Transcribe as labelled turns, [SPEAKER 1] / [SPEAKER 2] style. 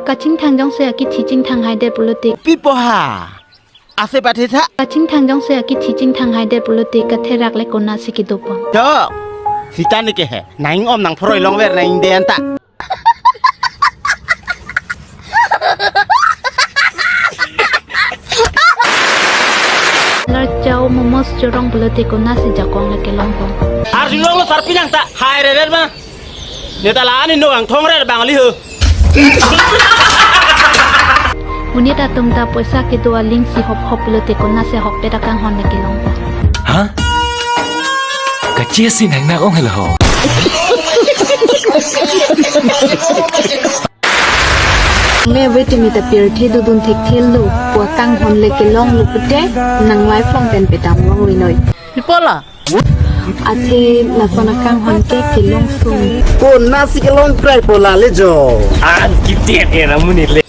[SPEAKER 1] Kaching thang jong se ki teaching thang hai de politik.
[SPEAKER 2] Pipo ha. Ase batita.
[SPEAKER 1] Kaching thang jong se ki teaching thang hai de politik katherak le kona sikidopon.
[SPEAKER 2] Jo. Sita ni ke he. Naing om nang proi long wer naing de anta.
[SPEAKER 1] Jauh momos jorong politik kona si jakong le ke longkong.
[SPEAKER 2] Arjulong lo sarpi nang ta. Hai re ma. Ni ta la ni no ang thong re bang li hu.
[SPEAKER 1] Uni ta tum ta poisa ke dua ling si hop hop politik kona se hop peda kang hon le ke longkong.
[SPEAKER 3] Hah? Kecil sih nang ong hello.
[SPEAKER 1] Nghe với tình ta pier thi du dun thik thil lu po kang hon le ke long lu pute nang life long ten petang long ri noi
[SPEAKER 2] Pipola.
[SPEAKER 1] ate la sona kang hon ke long sung
[SPEAKER 4] Ko nasi ke long prai pola le jo.
[SPEAKER 3] An kitet era munit le.